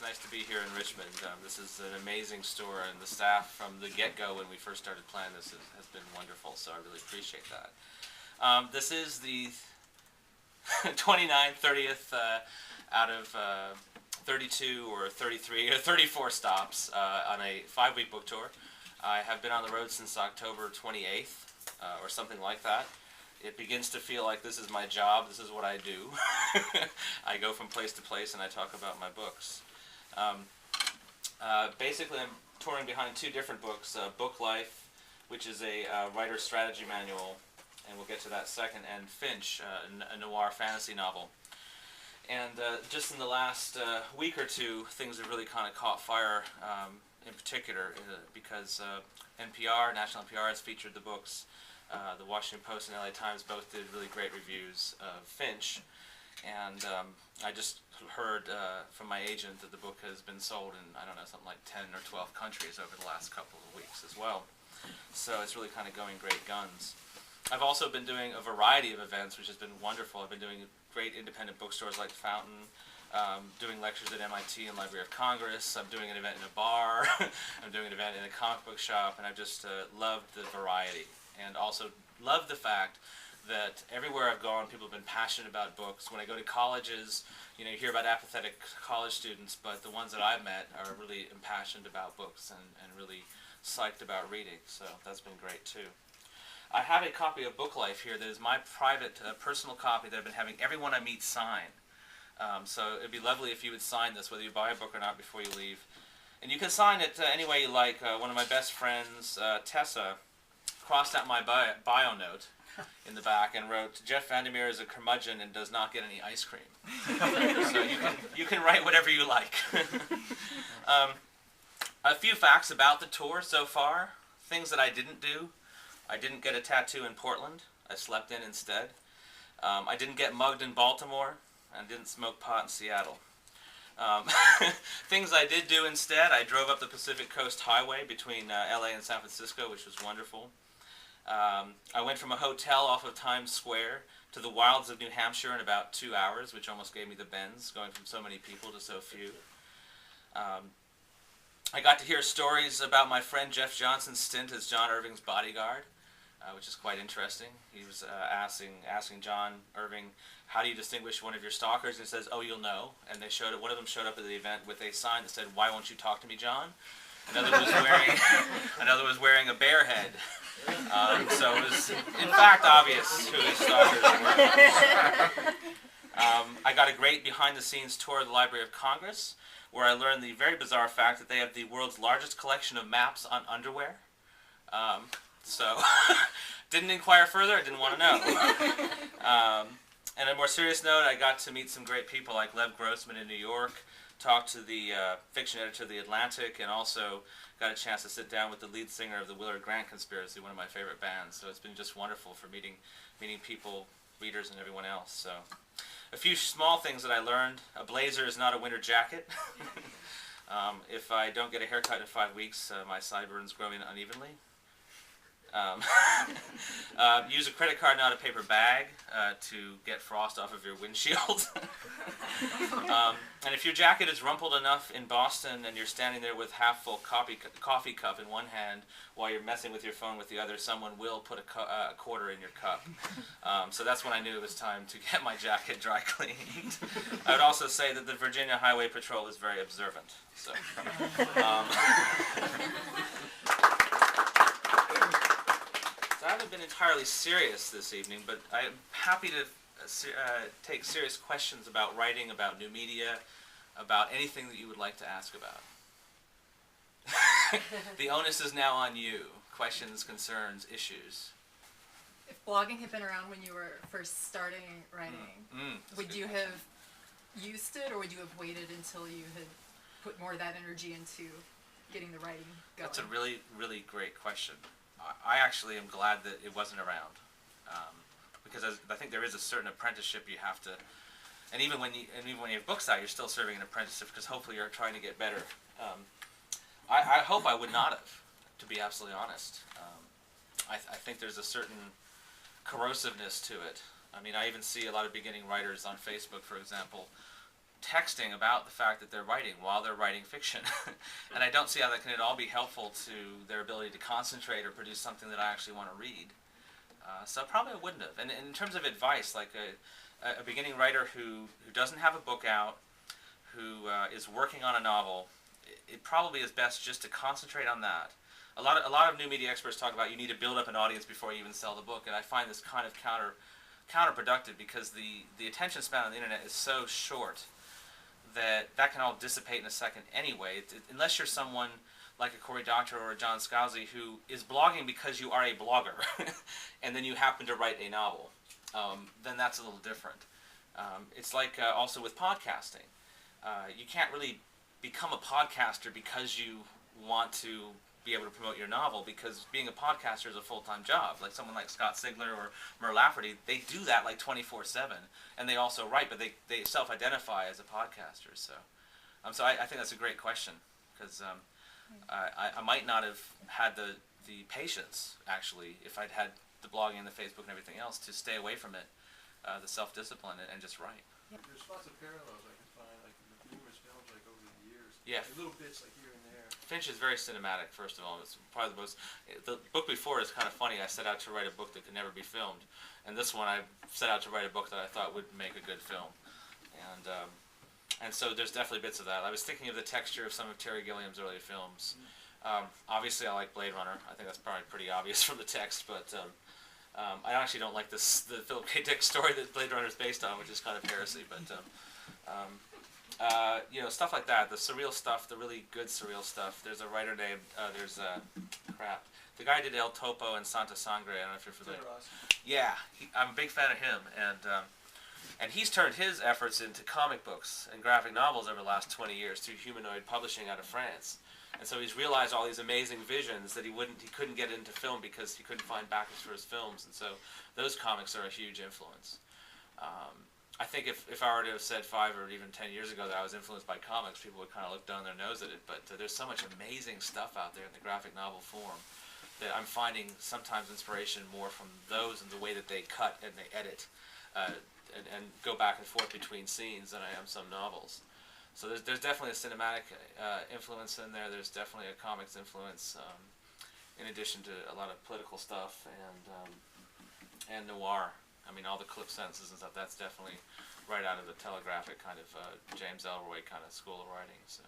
It's nice to be here in Richmond. This is an amazing store, and the staff from the get-go when we first started planning this has been wonderful, so I really appreciate that. This is the 29th, 30th out of 32 or 33 or 34 stops on a 5-week book tour. I have been on the road since October 28th or something like that. It begins to feel like this is my job, this is what I do. I go from place to place and I talk about my books. Basically I'm touring behind two different books, Book Life, which is a writer's strategy manual, and we'll get to that second, and Finch, a noir fantasy novel. And just in the last week or two, things have really kind of caught fire, in particular, because NPR, National NPR, has featured the books. The Washington Post and LA Times both did really great reviews of Finch, and I just heard from my agent that the book has been sold in, I don't know, something like 10 or 12 countries over the last couple of weeks as well. So it's really kind of going great guns. I've also been doing a variety of events, which has been wonderful. I've been doing great independent bookstores like Fountain, doing lectures at MIT and Library of Congress. I'm doing an event in a bar. I'm doing an event in a comic book shop, and I've just loved the variety. And also love the fact that everywhere I've gone, people have been passionate about books. When I go to colleges, you know, you hear about apathetic college students, but the ones that I've met are really impassioned about books and really psyched about reading. So that's been great too. I have a copy of Book Life here that is my private, personal copy that I've been having everyone I meet sign. So it'd be lovely if you would sign this, whether you buy a book or not, before you leave. And you can sign it any way you like. One of my best friends, Tessa, crossed out my bio note in the back and wrote, "Jeff Vandermeer is a curmudgeon and does not get any ice cream." So you can write whatever you like. A few facts about the tour so far. Things that I didn't do. I didn't get a tattoo in Portland. I slept in instead. I didn't get mugged in Baltimore and didn't smoke pot in Seattle. Things I did do instead, I drove up the Pacific Coast Highway between LA and San Francisco, which was wonderful. I went from a hotel off of Times Square to the wilds of New Hampshire in about 2 hours, which almost gave me the bends, going from so many people to so few. I got to hear stories about my friend Jeff Johnson's stint as John Irving's bodyguard, which is quite interesting. He was asking John Irving, "How do you distinguish one of your stalkers?" And he says, "Oh, you'll know." And one of them showed up at the event with a sign that said, "Why won't you talk to me, John?" Another was wearing a bear head. So it was, in fact, obvious who his stalkers were. I got a great behind-the-scenes tour of the Library of Congress, where I learned the very bizarre fact that they have the world's largest collection of maps on underwear. So, didn't inquire further, I didn't want to know. And on a more serious note, I got to meet some great people like Lev Grossman in New York, talked to the fiction editor of The Atlantic, and also got a chance to sit down with the lead singer of the Willard Grant Conspiracy, one of my favorite bands. So it's been just wonderful for meeting people, readers, and everyone else. So, a few small things that I learned. A blazer is not a winter jacket. If I don't get a haircut in 5 weeks, my sideburns grow in unevenly. Use a credit card, not a paper bag, to get frost off of your windshield. And if your jacket is rumpled enough in Boston and you're standing there with half-full coffee cup in one hand while you're messing with your phone with the other, someone will put a quarter in your cup. So that's when I knew it was time to get my jacket dry cleaned. I would also say that the Virginia Highway Patrol is very observant. So, So I haven't been entirely serious this evening, but I'm happy to take serious questions about writing, about new media, about anything that you would like to ask about. The onus is now on you. Questions, concerns, issues. If blogging had been around when you were first starting writing, would you have used it, or would you have waited until you had put more of that energy into getting the writing going? That's a really, really great question. I actually am glad that it wasn't around, because I think there is a certain apprenticeship you have to, and even when you have books out, you're still serving an apprenticeship because hopefully you're trying to get better. I hope I would not have, to be absolutely honest. I think there's a certain corrosiveness to it. I mean, I even see a lot of beginning writers on Facebook, for example, texting about the fact that they're writing while they're writing fiction. And I don't see how that can at all be helpful to their ability to concentrate or produce something that I actually want to read. So probably I wouldn't have. And in terms of advice, like a beginning writer who doesn't have a book out, who is working on a novel, it probably is best just to concentrate on that. A lot of new media experts talk about you need to build up an audience before you even sell the book, and I find this kind of counterproductive because the attention span on the internet is so short that can all dissipate in a second anyway. Unless you're someone like a Cory Doctorow or a John Scalzi who is blogging because you are a blogger and then you happen to write a novel, then that's a little different. It's like also with podcasting. You can't really become a podcaster because you want to be able to promote your novel, because being a podcaster is a full-time job. Like someone like Scott Sigler or Mur Lafferty, they do that like 24/7, and they also write, but they self-identify as a podcaster. So, so I think that's a great question, because I might not have had the patience, actually, if I'd had the blogging and the Facebook and everything else, to stay away from it, the self-discipline, and just write. There's lots of parallels I can find, like in numerous films, like over the years. Yeah. Like little bits, like here and there. Finch is very cinematic, first of all. It's probably the most... The book before is kind of funny. I set out to write a book that could never be filmed. And this one, I set out to write a book that I thought would make a good film. And so there's definitely bits of that. I was thinking of the texture of some of Terry Gilliam's early films. Obviously, I like Blade Runner. I think that's probably pretty obvious from the text, but I actually don't like the Philip K. Dick story that Blade Runner is based on, which is kind of heresy. But you know, stuff like that, the surreal stuff, the really good surreal stuff. There's a writer named the guy who did El Topo and Santa Sangre. I don't know if you're familiar. Yeah, I'm a big fan of him, and he's turned his efforts into comic books and graphic novels over the last 20 years through Humanoid Publishing out of France. And so he's realized all these amazing visions that he couldn't get into film because he couldn't find backers for his films. And so those comics are a huge influence. I think if I were to have said 5 or even 10 years ago that I was influenced by comics, people would kind of look down their nose at it. But there's so much amazing stuff out there in the graphic novel form that I'm finding sometimes inspiration more from those and the way that they cut and they edit and go back and forth between scenes than I am some novels. So there's definitely a cinematic influence in there. There's definitely a comics influence, in addition to a lot of political stuff and noir. I mean, all the clip sentences and stuff, that's definitely right out of the telegraphic kind of James Ellroy kind of school of writing. So,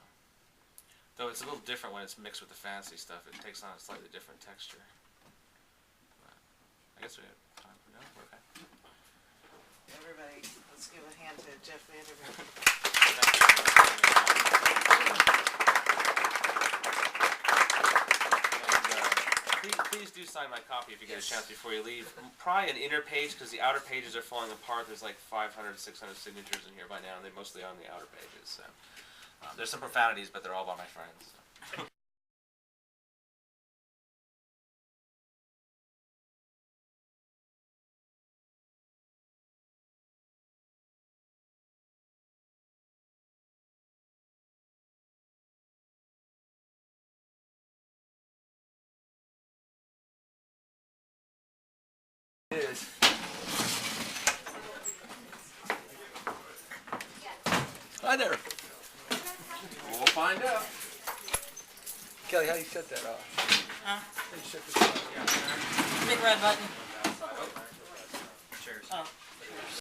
though it's a little different when it's mixed with the fantasy stuff. It takes on a slightly different texture. But I guess we have time for now. Okay. Everybody, let's give a hand to Jeff Vandermeer. Please do sign my copy if you get a chance before you leave. Probably an inner page, because the outer pages are falling apart. There's like 500, 600 signatures in here by now, and they're mostly on the outer pages. So there's some profanities, but they're all by my friends. So. Hi there. We'll find out. Kelly, how do you shut that off? Huh? How do you shut this off? Big red button.